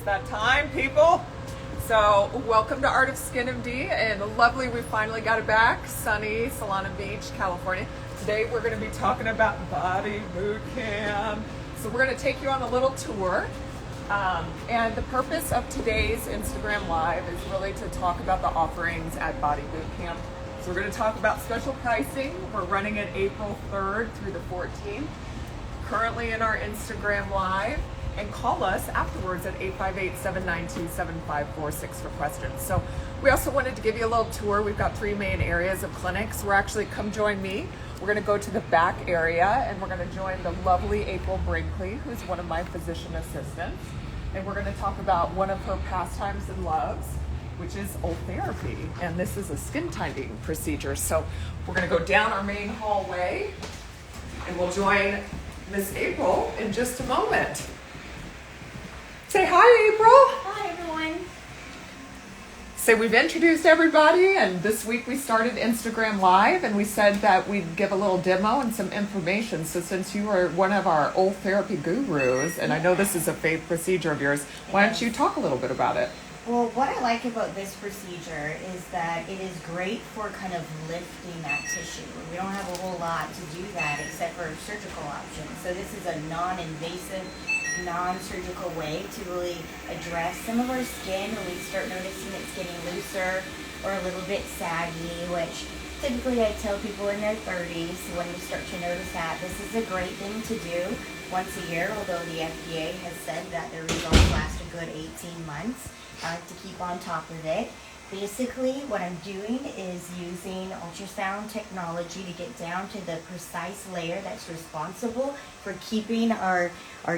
that time, people. So welcome to Art of Skin MD, and lovely, we finally got it back, sunny Solana Beach, California. Today we're going to be talking about Body Boot Camp. So we're going to take you on a little tour. And the purpose of today's Instagram Live is really to talk about the offerings at Body Boot Camp. So we're going to talk about special pricing. We're running it April 3rd through the 14th. Currently in our Instagram Live, and call us afterwards at 858-792-7546 for questions. So we also wanted to give you a little tour. We've got 3 main areas of clinics. We're actually, come join me. We're gonna go to the back area and we're gonna join the lovely April Brinkley, who's one of my physician assistants. And we're gonna talk about one of her pastimes and loves, which is Ultherapy. And this is a skin tightening procedure. So we're gonna go down our main hallway and we'll join Miss April in just a moment. Say hi, April. Hi, everyone. Say we've introduced everybody, and this week we started Instagram Live, and we said that we'd give a little demo and some information. So since you are one of our Ultherapy gurus, and I know this is a faith procedure of yours, why don't you talk a little bit about it? Well, what I like about this procedure is that it is great for kind of lifting that tissue. We don't have a whole lot to do that except for surgical options. So this is a non-invasive, non-surgical way to really address some of our skin when we start noticing it's getting looser or a little bit saggy, which typically I tell people in their 30s when we start to notice that. This is a great thing to do once a year, although the FDA has said that the results last a good 18 months. I like to keep on top of it. Basically, what I'm doing is using ultrasound technology to get down to the precise layer that's responsible for keeping our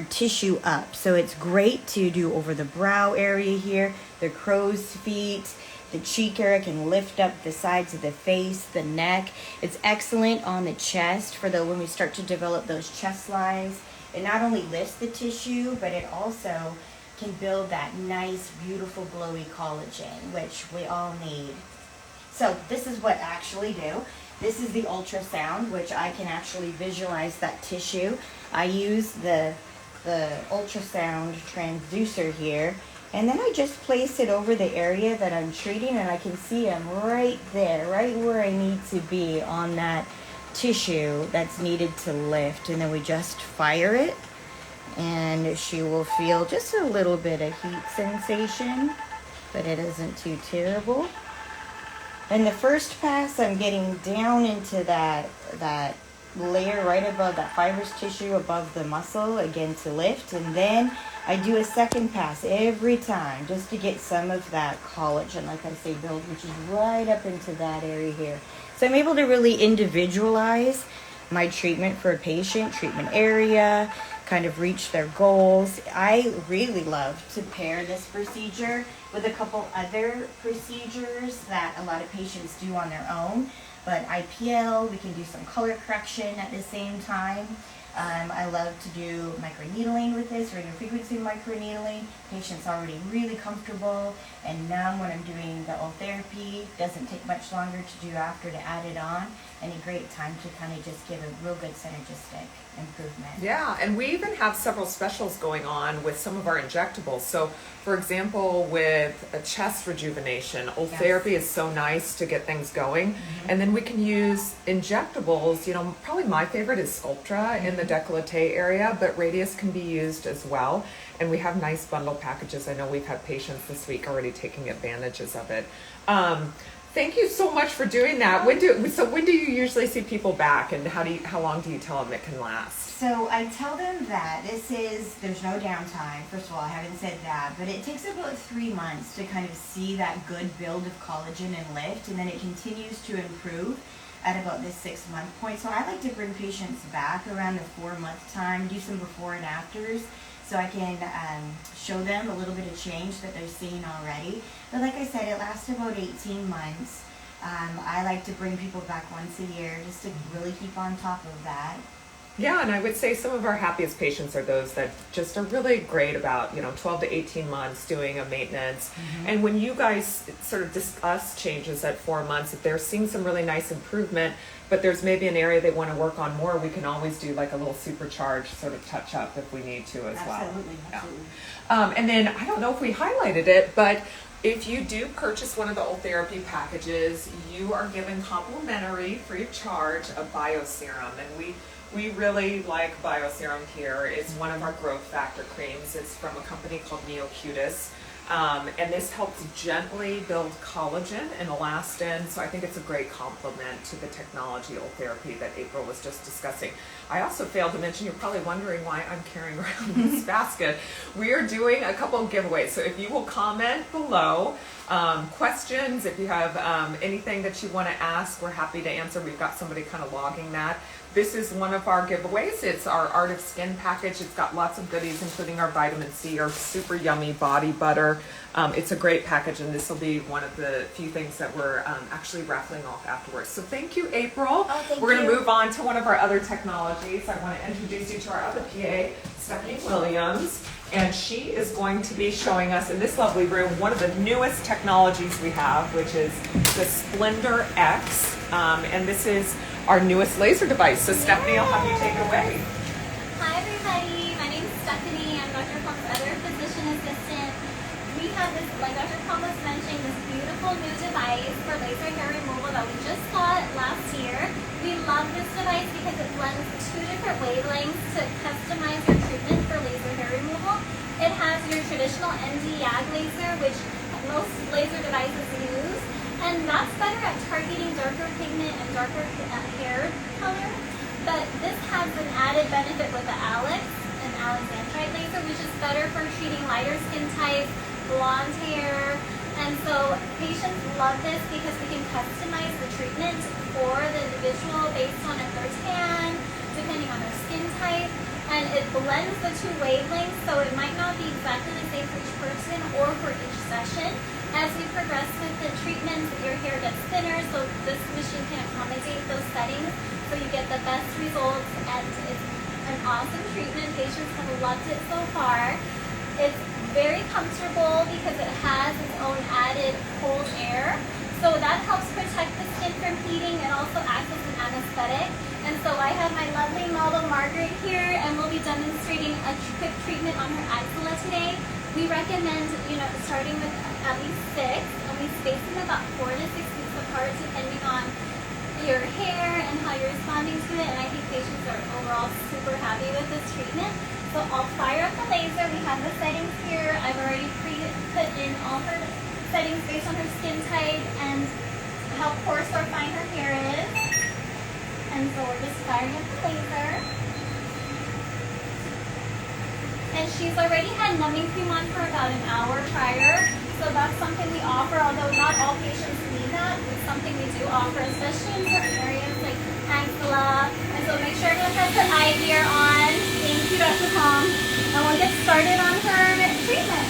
tissue up. So it's great to do over the brow area here, the crow's feet, the cheek area can lift up the sides of the face, the neck. It's excellent on the chest for when we start to develop those chest lines. It not only lifts the tissue, but it also can build that nice, beautiful, glowy collagen, which we all need. So this is what I actually do. This is the ultrasound, which I can actually visualize that tissue. I use the ultrasound transducer here, and then I just place it over the area that I'm treating, and I can see I'm right there, right where I need to be on that tissue that's needed to lift, and then we just fire it. And she will feel just a little bit of heat sensation, but it isn't too terrible. And the first pass, I'm getting down into that layer right above that fibrous tissue above the muscle, again to lift. And then I do a second pass every time just to get some of that collagen, like I say, build, which is right up into that area here. So I'm able to really individualize my treatment for a patient, treatment area, kind of reach their goals. I really love to pair this procedure with a couple other procedures that a lot of patients do on their own. But IPL, we can do some color correction at the same time. I love to do microneedling with this, radio frequency microneedling. Patients already really comfortable and numb when I'm doing the Ultherapy. Doesn't take much longer to do after to add it on. And a great time to kind of just give a real good synergistic improvement. Yeah, and we even have several specials going on with some of our injectables. So, for example, with a chest rejuvenation, Ultherapy is so nice to get things going. Mm-hmm. And then we can use injectables. You know, probably my favorite is Sculptra in the décolleté area, but Radius can be used as well. And we have nice bundle packages. I know we've had patients this week already taking advantages of it. Thank you so much for doing that. When do you usually see people back, and how long do you tell them it can last? So I tell them that there's no downtime. First of all, I haven't said that, but it takes about 3 months to kind of see that good build of collagen and lift, and then it continues to improve at about the 6-month point. So I like to bring patients back around the 4-month time, do some before and afters, so I can show them a little bit of change that they're seeing already. But like I said, it lasts about 18 months. I like to bring people back once a year just to really keep on top of that. Yeah, and I would say some of our happiest patients are those that just are really great about, 12 to 18 months doing a maintenance. Mm-hmm. And when you guys sort of discuss changes at 4 months, if they're seeing some really nice improvement, but there's maybe an area they want to work on more, we can always do like a little supercharged sort of touch up if we need to as well. Absolutely. And then I don't know if we highlighted it, but if you do purchase one of the Ultherapy packages, you are given complimentary, free of charge, a bioserum. And we really like bioserum here. It's one of our growth factor creams. It's from a company called Neocutis. And this helps gently build collagen and elastin, so I think it's a great complement to the technology Ultherapy that April was just discussing. I also failed to mention, you're probably wondering why I'm carrying around this basket. We are doing a couple of giveaways, so if you will comment below, questions, if you have anything that you want to ask, we're happy to answer. We've got somebody kind of logging that. This is one of our giveaways. It's our Art of Skin package. It's got lots of goodies, including our vitamin C, our super yummy body butter. It's a great package, and this will be one of the few things that we're actually raffling off afterwards. So thank you, April. We're going to move on to one of our other technologies. I want to introduce you to our other PA, Stephanie Williams, and she is going to be showing us in this lovely room one of the newest technologies we have, which is the Splendor X, and this is our newest laser device. So Stephanie, I'll have you take it away. Hi everybody, my name is Stephanie. I'm Dr. Palm's other physician assistant. We have this, like Dr. Palm was mentioning, this beautiful new device for laser hair removal that we just got last year. We love this device because it blends 2 different wavelengths to customize your treatment for laser hair removal. It has your traditional ND-YAG laser, which most laser devices use, and that's better at targeting darker pigment and darker hair color. But this has an added benefit with the Alex and Alexandrite laser, which is better for treating lighter skin types, blonde hair. And so patients love this because we can customize the treatment for the individual based on if they're tan, depending on their skin type. And it blends the 2 wavelengths, so it might not be exactly the same for each person or for each session. As we progress with the treatment, your hair gets thinner, so this machine can accommodate those settings, so you get the best results, and it's an awesome treatment. Patients have loved it so far. It's very comfortable because it has its own added cold air, so that helps protect the skin from heating and also acts as an anesthetic. And so I have my lovely model Margaret here, and we'll be demonstrating a quick treatment on her axilla today. We recommend, starting with at least 6, and we space them about 4 to 6 weeks apart depending on your hair and how you're responding to it, and I think patients are overall super happy with this treatment. So I'll fire up the laser. We have the settings here. I've already put in all her settings based on her skin type and how coarse or fine her hair is. And so we're just firing up the laser. And she's already had numbing cream on for about an hour prior. So that's something we offer, although not all patients need that. It's something we do offer, especially in certain areas like axilla. And so make sure everyone has their eye gear on. Thank you, Dr. Palm. And we'll get started on her treatment.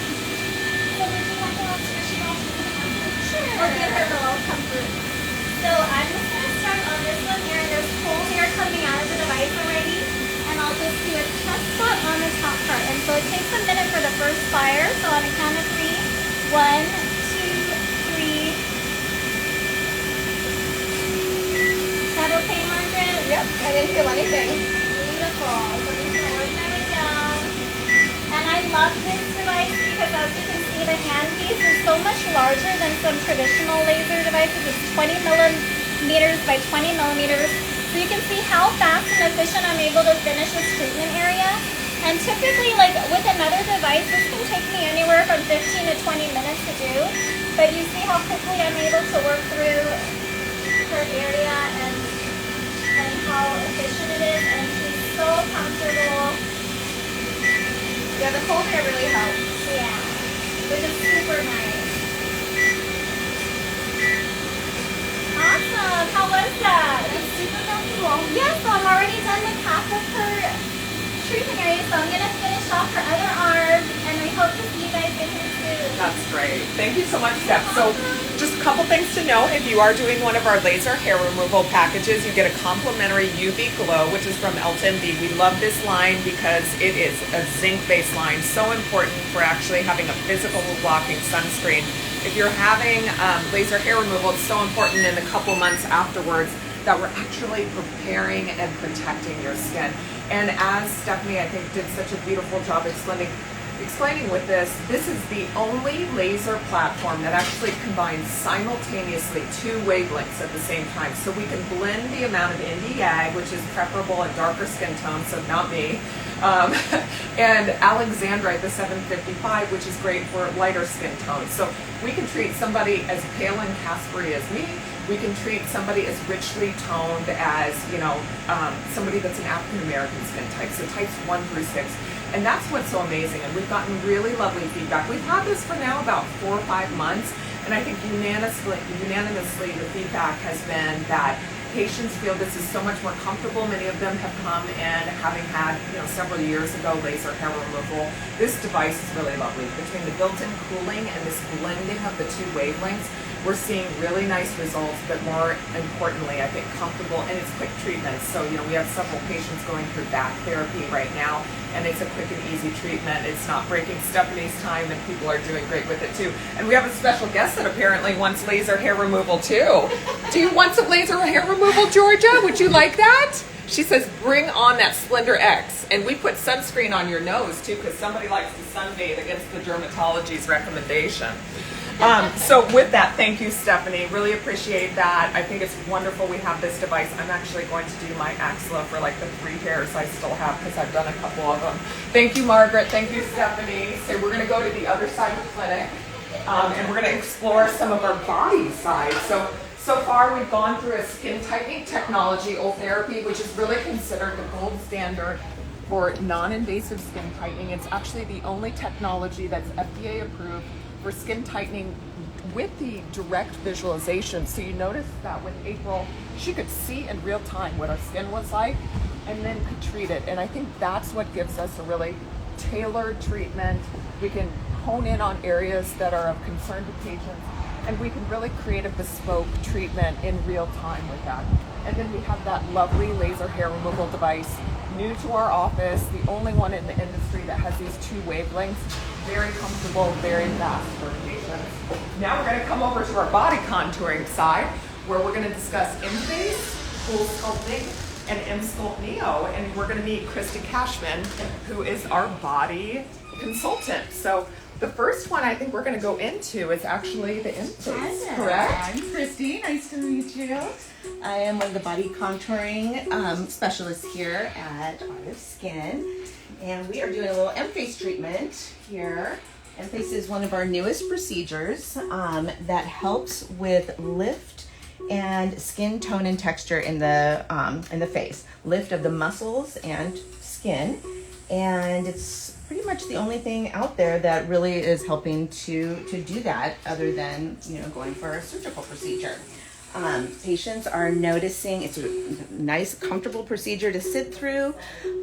So would you like to ask her? She wants to come on. Sure. We'll give her a little comfort. So I'm just going to start on this one here. There's cold hair coming out of the device already. And I'll just do a test spot on the top part. And so it takes a minute for the first fire. So on a count of 3, 1, 2, 3. Is that okay, Margaret? Yep, I didn't feel anything. Beautiful. So we're just going to work our way down. And I love this device because as you can see, the handpiece is so much larger than some traditional laser devices. It's 20 millimeters by 20 millimeters. So you can see how fast and efficient I'm able to finish this treatment area. And typically, like with another device, this can take me anywhere from 15 to 20 minutes to do. But you see how quickly I'm able to work through her area and how efficient it is. And she's so comfortable. Yeah, the cold air really helps. Yeah, which is super nice. Awesome. How was that? It's super comfortable. Yes, so I'm already done with half of her treatment area, so I'm going to finish off her other arm, and we hope to see you guys in here soon. That's great. Thank you so much, Steph. So just a couple things to know. If you are doing one of our laser hair removal packages, you get a complimentary UV glow, which is from LTMD. We love this line because it is a zinc-based line, so important for actually having a physical blocking sunscreen. If you're having laser hair removal, it's so important in a couple months afterwards that we're actually preparing and protecting your skin. And as Stephanie, I think, did such a beautiful job explaining with this is the only laser platform that actually combines simultaneously 2 wavelengths at the same time. So we can blend the amount of ND-YAG, which is preferable in darker skin tones, so not me, and Alexandrite, the 755, which is great for lighter skin tones. So we can treat somebody as pale and Caspery as me. We can treat somebody as richly toned as, somebody that's an African American skin type, so types 1 through 6. And that's what's so amazing. And we've gotten really lovely feedback. We've had this for now about 4 or 5 months. And I think unanimously the feedback has been that patients feel this is so much more comfortable. Many of them have come in having had, several years ago, laser hair removal. This device is really lovely. Between the built-in cooling and this blending of the 2 wavelengths, we're seeing really nice results, but more importantly, I think comfortable, and it's quick treatments. So, we have several patients going through back therapy right now, and it's a quick and easy treatment. It's not breaking Stephanie's time, and people are doing great with it too. And we have a special guest that apparently wants laser hair removal too. Do you want some laser hair removal, Georgia? Would you like that? She says, bring on that Splendor X. And we put sunscreen on your nose too, because somebody likes to sunbathe against the dermatology's recommendation. So with that, thank you, Stephanie. Really appreciate that. I think it's wonderful we have this device. I'm actually going to do my axilla for like the 3 hairs I still have because I've done a couple of them. Thank you, Margaret. Thank you, Stephanie. So we're going to go to the other side of the clinic, and we're going to explore some of our body side. So far, we've gone through a skin tightening technology, Ultherapy, which is really considered the gold standard for non-invasive skin tightening. It's actually the only technology that's FDA approved for skin tightening with the direct visualization. So you notice that with April, she could see in real time what our skin was like and then could treat it. And I think that's what gives us a really tailored treatment. We can hone in on areas that are of concern to patients, and we can really create a bespoke treatment in real time with that. And then we have that lovely laser hair removal device, new to our office, the only one in the industry that has these 2 wavelengths. Very comfortable, very fast for patients. Now we're going to come over to our body contouring side, where we're going to discuss Emface, Cool Sculpting, and M-Sculpt Neo. And we're going to meet Christy Cashman, who is our body consultant. So the first one I think we're going to go into is actually the Emface, correct? I'm Christy. Nice to meet you. I am one of the body contouring specialists here at Art of Skin. And we are doing a little Emface treatment here. Emface is one of our newest procedures that helps with lift and skin tone and texture in the face. Lift of the muscles and skin. And it's pretty much the only thing out there that really is helping to do that, other than going for a surgical procedure. Patients are noticing it's a nice, comfortable procedure to sit through.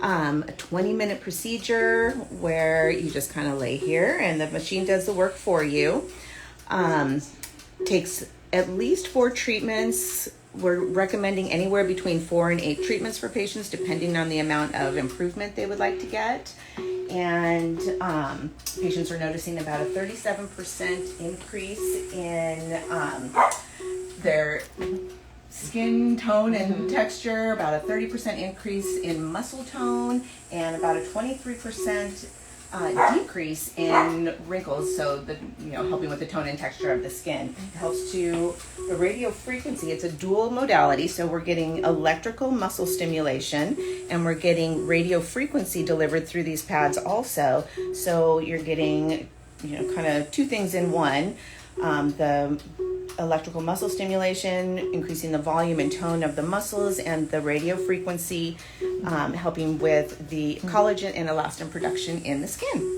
A 20-minute procedure where you just kind of lay here and the machine does the work for you. Takes at least 4 treatments. We're recommending anywhere between 4 and 8 treatments for patients, depending on the amount of improvement they would like to get. And patients are noticing about a 37% increase in their skin tone and texture, about a 30% increase in muscle tone, and about a 23% decrease in wrinkles. So helping with the tone and texture of the skin. It helps to the radio frequency. It's a dual modality, so we're getting electrical muscle stimulation and we're getting radio frequency delivered through these pads also. So you're getting kind of 2 things in one. The electrical muscle stimulation, increasing the volume and tone of the muscles, and the radio frequency, helping with the collagen and elastin production in the skin.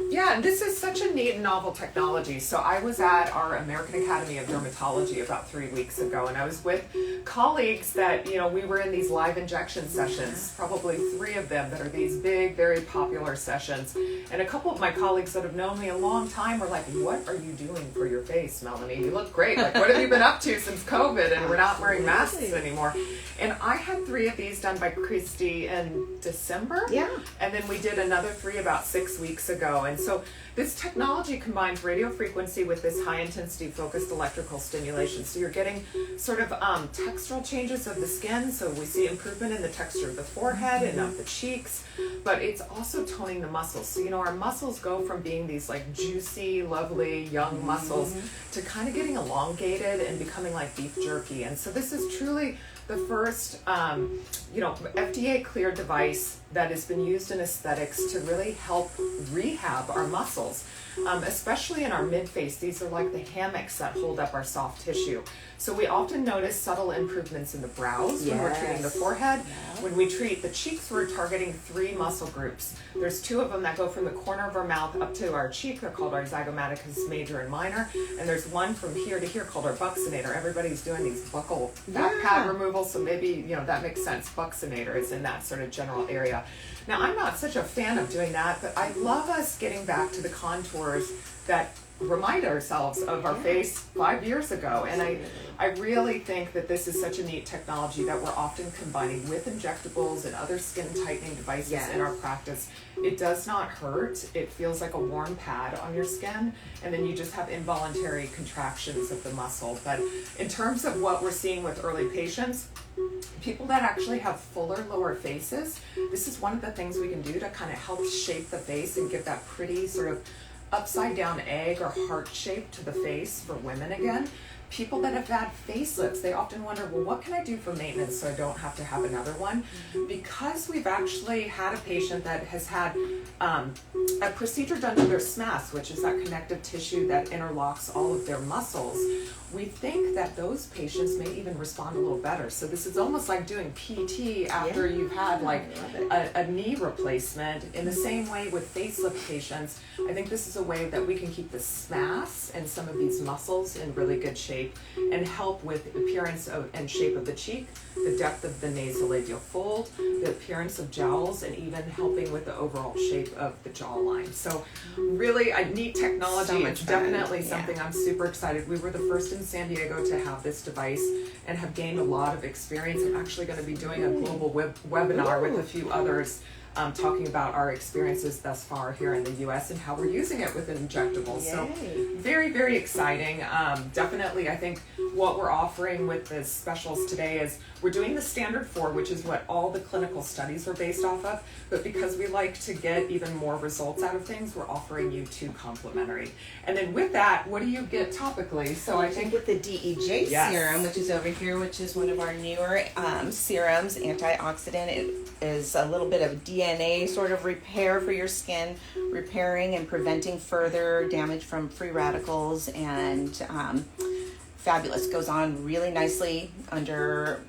Yeah, and this is such a neat and novel technology. So I was at our American Academy of Dermatology about 3 weeks ago, and I was with colleagues that, we were in these live injection sessions, probably 3 of them that are these big, very popular sessions. And a couple of my colleagues that have known me a long time were like, what are you doing for your face, Melanie? You look great. Like, what have you been up to since COVID? And we're not wearing masks anymore. And I had 3 of these done by Christy in December. Yeah. And then we did another 3 about 6 weeks ago. And So this technology combines radio frequency with this high intensity focused electrical stimulation. So you're getting sort of textural changes of the skin. So we see improvement in the texture of the forehead and of the cheeks, but it's also toning the muscles. So, you know, our muscles go from being these like juicy, lovely, young muscles to kind of getting elongated and becoming like beef jerky. And so this is truly the first, FDA cleared device that has been used in aesthetics to really help rehab our muscles, especially in our mid-face. These are like the hammocks that hold up our soft tissue. So we often notice subtle improvements in the brows when we're treating the forehead. When we treat the cheeks, we're targeting 3 muscle groups. There's 2 of them that go from the corner of our mouth up to our cheek. They're called our zygomaticus major and minor. And there's one from here to here called our buccinator. Everybody's doing these buccal back pad removal, so maybe, that makes sense. Buccinator is in that sort of general area. Now, I'm not such a fan of doing that, but I love us getting back to the contours that remind ourselves of our face 5 years ago. And I really think that this is such a neat technology that we're often combining with injectables and other skin tightening devices in our practice. It does not hurt. It feels like a warm pad on your skin, and then you just have involuntary contractions of the muscle. But in terms of what we're seeing with early patients, people that actually have fuller lower faces, this is one of the things we can do to kind of help shape the face and give that pretty sort of upside down egg or heart shape to the face for women again. People that have had facelifts, they often wonder, well, what can I do for maintenance so I don't have to have another one? Because we've actually had a patient that has had a procedure done to their SMAS, which is that connective tissue that interlocks all of their muscles. We think that those patients may even respond a little better. So this is almost like doing PT after you've had like a knee replacement. In the same way with facelift patients, I think this is a way that we can keep the SMAS and some of these muscles in really good shape and help with appearance and shape of the cheek, the depth of the nasolabial fold, the appearance of jowls, and even helping with the overall shape of the jawline. So really a neat technology. So it's definitely something I'm super excited. We were the first in San Diego to have this device and have gained a lot of experience. I'm actually going to be doing a global webinar with a few others talking about our experiences thus far here in the U.S. and how we're using it with injectables. So very, very exciting. Definitely, I think what we're offering with the specials today is we're doing the standard 4, which is what all the clinical studies are based off of. But because we like to get even more results out of things, we're offering you 2 complimentary. And then with that, what do you get topically? So I think with the DEJ serum, which is over here, which is one of our newer serums, antioxidant. It is a little bit of DNA sort of repair for your skin, repairing and preventing further damage from free radicals, and fabulous. Goes on really nicely under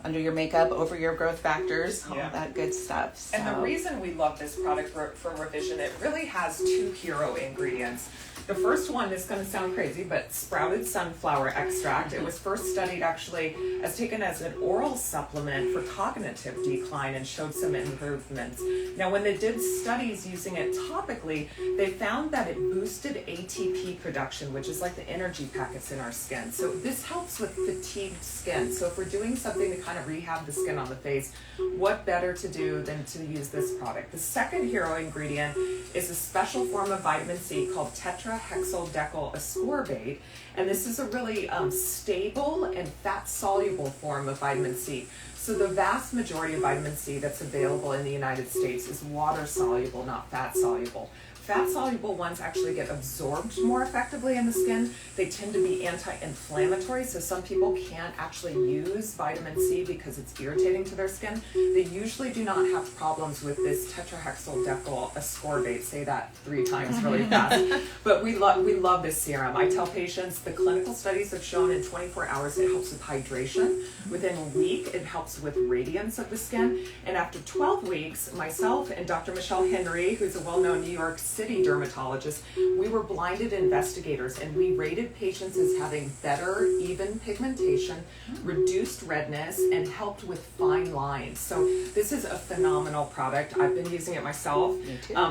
your makeup, over your growth factors, all that good stuff. So. And the reason we love this product for revision, it really has 2 hero ingredients. The first one is going to sound crazy, but sprouted sunflower extract. It was first studied actually as taken as an oral supplement for cognitive decline and showed some improvements. Now, when they did studies using it topically, they found that it boosted ATP production, which is like the energy packets in our skin. So this helps with fatigued skin. So if we're doing something to kind of rehab the skin on the face, what better to do than to use this product? The second hero ingredient is a special form of vitamin C called tetrahexyldecyl ascorbate, and this is a really stable and fat-soluble form of vitamin C. So the vast majority of vitamin C that's available in the United States is water-soluble, not fat-soluble. Fat-soluble ones actually get absorbed more effectively in the skin. They tend to be anti-inflammatory, so some people can't actually use vitamin C because it's irritating to their skin. They usually do not have problems with this tetrahexyldecyl ascorbate. Say that 3 times really fast. But we love this serum. I tell patients the clinical studies have shown in 24 hours it helps with hydration. Within a week, it helps with radiance of the skin. And after 12 weeks, myself and Dr. Michelle Henry, who's a well-known New York City dermatologist, we were blinded investigators, and we rated patients as having better even pigmentation, reduced redness, and helped with fine lines. So this is a phenomenal product. I've been using it myself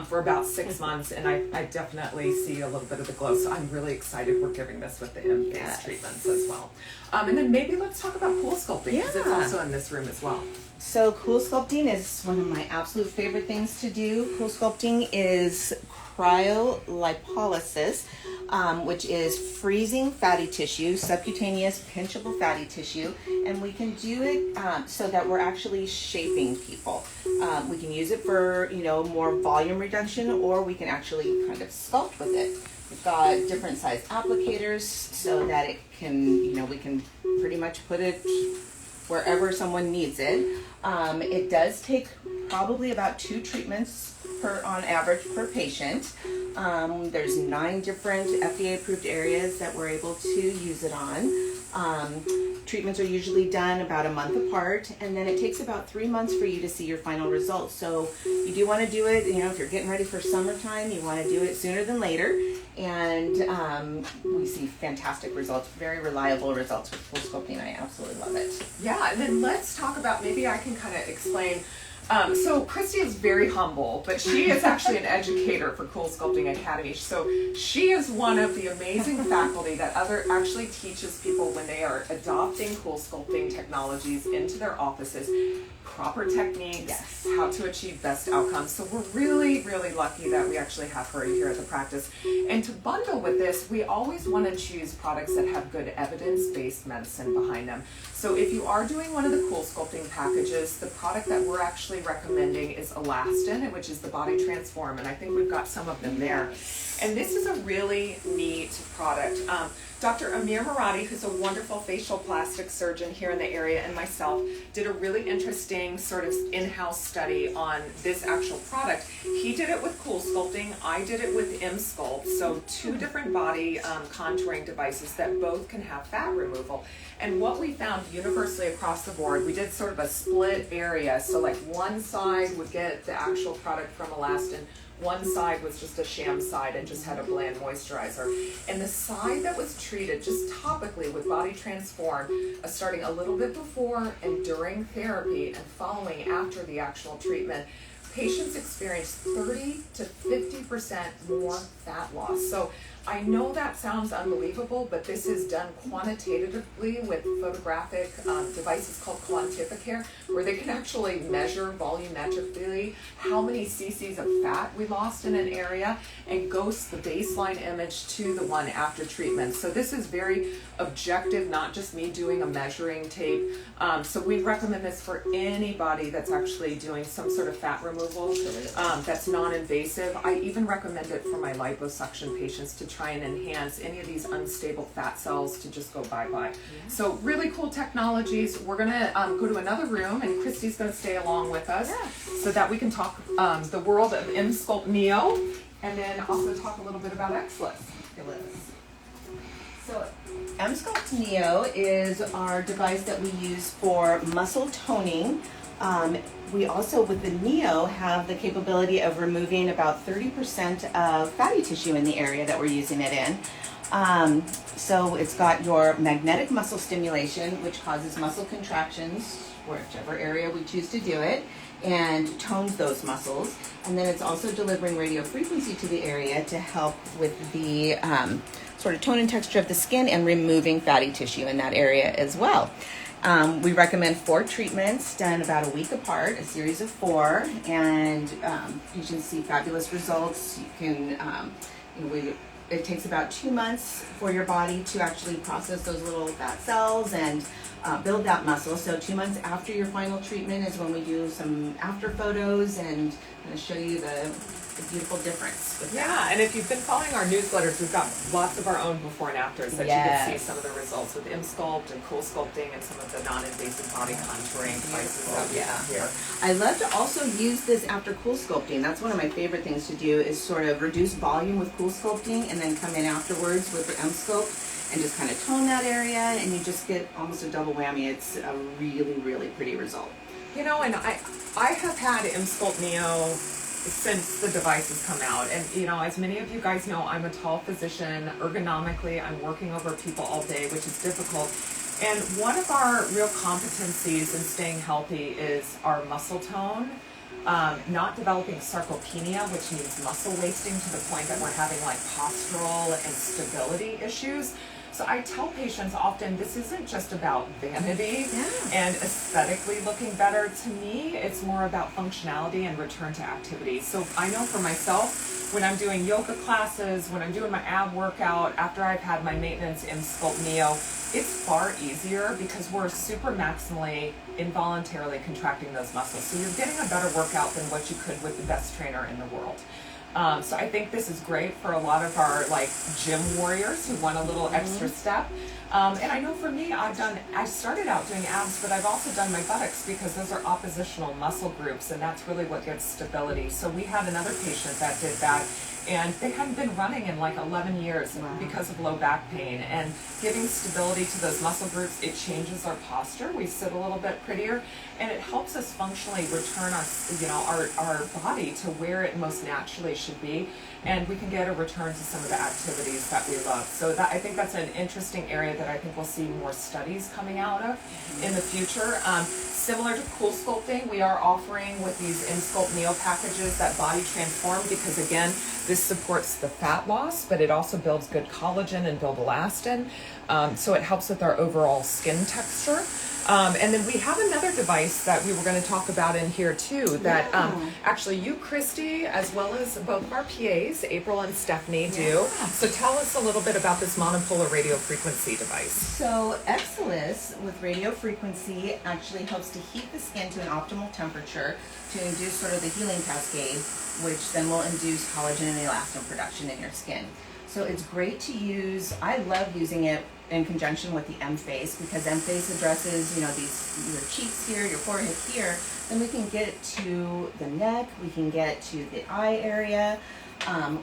for about 6 months, and I definitely see a little bit of the glow. So I'm really excited we're giving this with the Emface treatments as well. And then maybe let's talk about cool sculpting, because it's also in this room as well. So cool sculpting is one of my absolute favorite things to do. Cool sculpting is cryolipolysis, which is freezing fatty tissue, subcutaneous pinchable fatty tissue, and we can do it so that we're actually shaping people. We can use it for, more volume reduction, or we can actually kind of sculpt with it. We've got different size applicators so that it can, we can pretty much put it wherever someone needs it. It does take probably about 2 treatments on average per patient. There's 9 different FDA-approved areas that we're able to use it on. Treatments are usually done about a month apart, and then it takes about 3 months for you to see your final results. So you do want to do it, if you're getting ready for summertime, you want to do it sooner than later. And we see fantastic results, very reliable results with cool sculpting. I absolutely love it. Yeah, and then let's talk about, maybe I can kind of explain. So Christy is very humble, but she is actually an educator for Cool Sculpting Academy. So she is one of the amazing faculty that actually teaches people when they are adopting cool sculpting technologies into their offices, proper techniques, Yes. how to achieve best outcomes. So we're really, really lucky that we actually have her here at the practice. And to bundle with this, we always want to choose products that have good evidence-based medicine behind them. So if you are doing one of the cool sculpting packages, the product that we're actually recommending is Elastin, which is the Body Transform, and I think we've got some of them there. And this is a really neat product. Dr. Amir Muradi, who's a wonderful facial plastic surgeon here in the area, and myself did a really interesting sort of in-house study on this actual product. He did it with Cool Sculpting. I did it with Emsculpt. So 2 different body contouring devices that both can have fat removal. And what we found universally across the board, we did sort of a split area. So like one side would get the actual product from Elastin, one side was just a sham side and just had a bland moisturizer. And the side that was treated just topically with Body Transform, starting a little bit before and during therapy and following after the actual treatment, patients experienced 30 to 50% more fat loss. So I know that sounds unbelievable, but this is done quantitatively with photographic devices called Quantificare, where they can actually measure volumetrically how many cc's of fat we lost in an area and ghost the baseline image to the one after treatment. So this is very objective, not just me doing a measuring tape. So we recommend this for anybody that's actually doing some sort of fat removal that's non-invasive. I even recommend it for my liposuction patients to try and enhance any of these unstable fat cells to just go bye-bye. Yeah. So really cool technologies. We're gonna go to another room, and Christy's gonna stay along with us so that we can talk the world of Emsculpt Neo, and then also talk a little bit about XLIS. So Emsculpt Neo is our device that we use for muscle toning. We also, with the Neo, have the capability of removing about 30% of fatty tissue in the area that we're using it in. So it's got your magnetic muscle stimulation, which causes muscle contractions, whichever area we choose to do it, and tones those muscles. And then it's also delivering radio frequency to the area to help with the sort of tone and texture of the skin and removing fatty tissue in that area as well. We recommend 4 treatments done about a week apart, a series of 4, and patients see fabulous results. You can, it takes about 2 months for your body to actually process those little fat cells and build that muscle. So 2 months after your final treatment is when we do some after photos and kind of show you the beautiful difference with that. And if you've been following our newsletters, we've got lots of our own before and afters that you can see some of the results with Emsculpt and Cool Sculpting and some of the non-invasive body contouring devices that we have here. I love to also use this after Cool Sculpting. That's one of my favorite things to do, is sort of reduce volume with Cool Sculpting and then come in afterwards with the Emsculpt and just kind of tone that area, and you just get almost a double whammy. It's a really, really pretty result. And I have had Emsculpt Neo since the devices come out, and as many of you guys know, I'm a tall physician. Ergonomically, I'm working over people all day, which is difficult. And one of our real competencies in staying healthy is our muscle tone, not developing sarcopenia, which means muscle wasting to the point that we're having like postural and stability issues. So So I tell patients often this isn't just about vanity and aesthetically looking better. To me, it's more about functionality and return to activity. So I know for myself, when I'm doing yoga classes, when I'm doing my ab workout, after I've had my maintenance in Sculpt Neo, it's far easier because we're super maximally involuntarily contracting those muscles. So you're getting a better workout than what you could with the best trainer in the world. So I think this is great for a lot of our like gym warriors who want a little extra step. And I know for me, I started out doing abs, but I've also done my buttocks because those are oppositional muscle groups, and that's really what gives stability. So we had another patient that did that, and they hadn't been running in like 11 years because of low back pain. And giving stability to those muscle groups, it changes our posture. We sit a little bit prettier, and it helps us functionally return our body to where it most naturally should be, and we can get a return to some of the activities that we love. So I think that's an interesting area that I think we'll see more studies coming out of in the future. Similar to Cool Sculpting, we are offering with these InSculpt Neo packages that body transform, because again, this supports the fat loss, but it also builds good collagen and build elastin. So it helps with our overall skin texture. And then we have another device that we were going to talk about in here too, that actually you, Christy, as well as both of our PAs, April and Stephanie, do. So tell us a little bit about this monopolar radio frequency device. So Exelis with radio frequency actually helps to heat the skin to an optimal temperature to induce sort of the healing cascade, which then will induce collagen and elastin production in your skin. So it's great to use. I love using it in conjunction with the Emface, because Emface addresses, your cheeks here, your forehead here. Then we can get to the neck, we can get to the eye area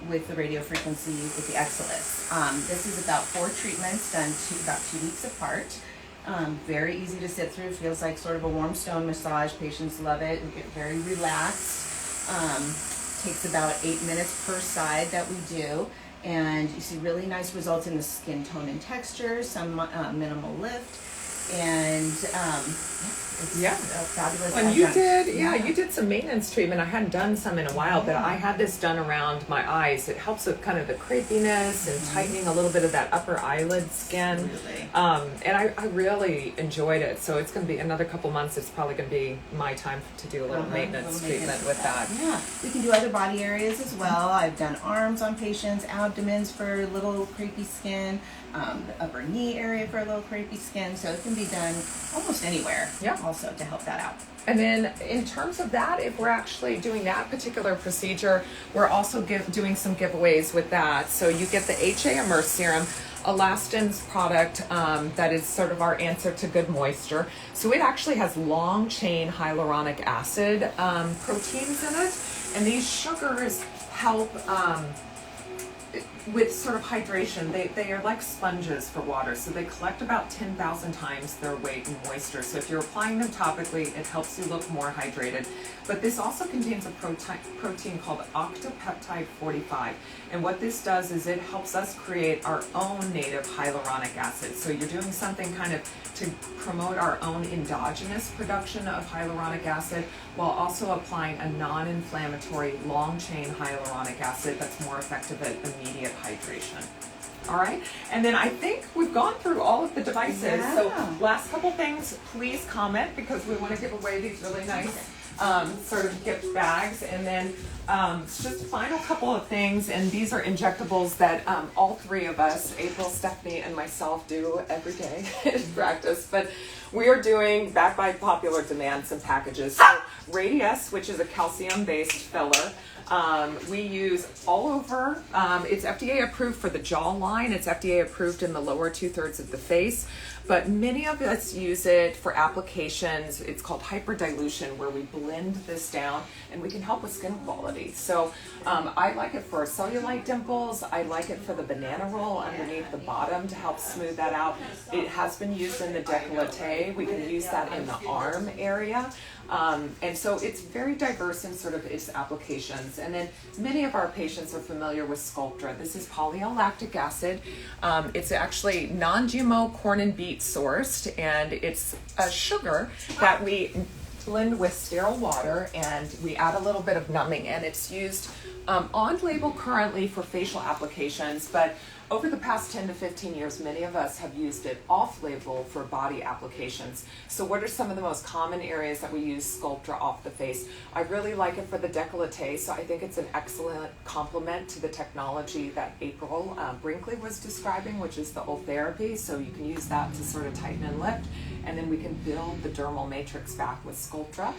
with the radio frequency with the Exelis. This is about 4 treatments done about 2 weeks apart. Very easy to sit through. Feels like sort of a warm stone massage. Patients love it. We get very relaxed. Takes about 8 minutes per side that we do. And you see really nice results in the skin tone and texture, some minimal lift, and it's a fabulous. And you did some maintenance treatment. I hadn't done some in a while, but I had this done around my eyes. It helps with kind of the crepiness and tightening a little bit of that upper eyelid skin. Really. And I really enjoyed it. So it's going to be another couple months. It's probably going to be my time to do a little maintenance treatment with that. Yeah, we can do other body areas as well. I've done arms on patients, abdomens for little crepey skin, the upper knee area for a little crepey skin. So it can be done almost anywhere. Yeah. Also to help that out. And then in terms of that, if we're actually doing that particular procedure, we're also doing some giveaways with that. So you get the HA Immerse Serum, Elastin's product that is sort of our answer to good moisture. So it actually has long chain hyaluronic acid proteins in it. And these sugars help with sort of hydration. They are like sponges for water, so they collect about 10,000 times their weight in moisture. So if you're applying them topically, it helps you look more hydrated. But this also contains a protein called octapeptide 45, and what this does is it helps us create our own native hyaluronic acid. So you're doing something kind of to promote our own endogenous production of hyaluronic acid, while also applying a non-inflammatory long-chain hyaluronic acid that's more effective at immediate hydration. All right, and then I think we've gone through all of the devices. Yeah. So last couple things, please comment, because we want to give away these really nice sort of gift bags. And then just a final couple of things, and these are injectables that all 3 of us, April, Stephanie, and myself, do every day in practice. But we are doing, backed by popular demand, some packages. So Radius, which is a calcium-based filler, we use all over. It's FDA approved for the jawline. It's FDA approved in the lower 2/3 of the face. But many of us use it for applications. It's called hyperdilution, where we blend this down and we can help with skin quality. So I like it for cellulite dimples. I like it for the banana roll underneath the bottom to help smooth that out. It has been used in the décolleté. We can use that in the arm area. And so it's very diverse in sort of its applications. And then many of our patients are familiar with Sculptra. This is polyolactic acid. It's actually non-GMO corn and beet sourced, and it's a sugar that we blend with sterile water, and we add a little bit of numbing, and it's used On label currently for facial applications, but over the past 10 to 15 years, many of us have used it off label for body applications. So what are some of the most common areas that we use Sculptra off the face? I really like it for the décolleté, so I think it's an excellent complement to the technology that April Brinkley was describing, which is the Ultherapy. So you can use that to sort of tighten and lift, and then we can build the dermal matrix back with Sculptra.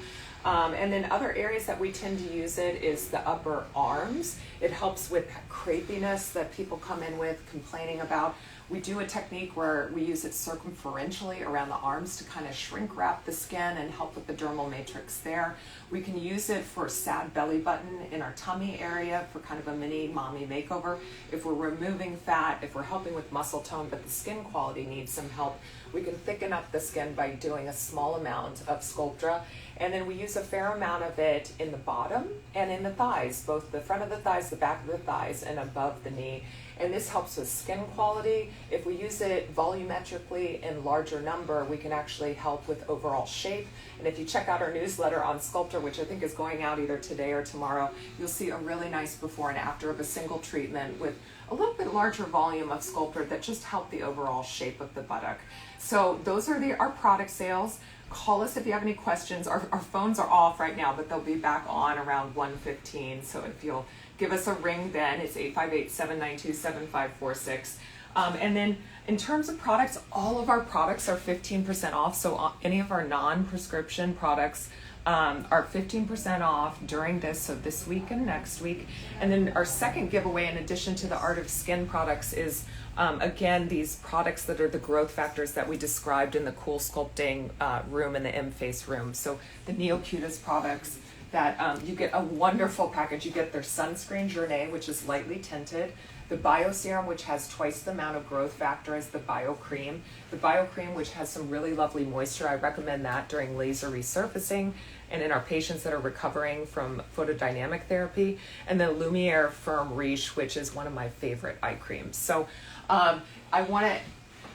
And then other areas that we tend to use it is the upper arms. It helps with crepiness that people come in with complaining about. We do a technique where we use it circumferentially around the arms to kind of shrink wrap the skin and help with the dermal matrix there. We can use it for sad belly button in our tummy area for kind of a mini mommy makeover. If we're removing fat, if we're helping with muscle tone, but the skin quality needs some help, we can thicken up the skin by doing a small amount of Sculptra. And then we use a fair amount of it in the bottom and in the thighs, both the front of the thighs, the back of the thighs, and above the knee. And this helps with skin quality. If we use it volumetrically in larger number, we can actually help with overall shape. And if you check out our newsletter on Sculptra, which I think is going out either today or tomorrow, you'll see a really nice before and after of a single treatment with a little bit larger volume of Sculptra that just help the overall shape of the buttock. So those are our product sales. Call us if you have any questions. Our phones are off right now, but they'll be back on around 1:15. So if you'll give us a ring then, it's 858-792-7546. And then in terms of products, all of our products are 15% off. So any of our non-prescription products are 15% off during this, so this week and next week. And then our second giveaway, in addition to the Art of Skin products, is again, these products that are the growth factors that we described in the Cool Sculpting room and the Emface room. So the Neo-Cutis products that you get a wonderful package. You get their sunscreen journey, which is lightly tinted, the Bio Serum, which has twice the amount of growth factor as the Bio Cream, the Bio Cream, which has some really lovely moisture. I recommend that during laser resurfacing and in our patients that are recovering from photodynamic therapy, and the Lumiere Firm Riche, which is one of my favorite eye creams. So I want to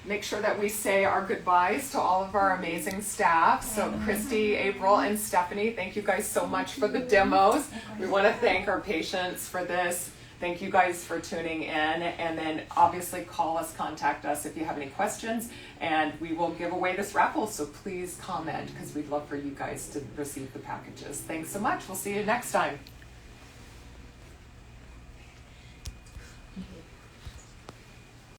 make sure that we say our goodbyes to all of our amazing staff. So Christy, April, and Stephanie, thank you guys so much for the demos. We want to thank our patients for this. Thank you guys for tuning in, and then obviously call us, contact us if you have any questions, and we will give away this raffle, so please comment because we'd love for you guys to receive the packages. Thanks so much. We'll see you next time.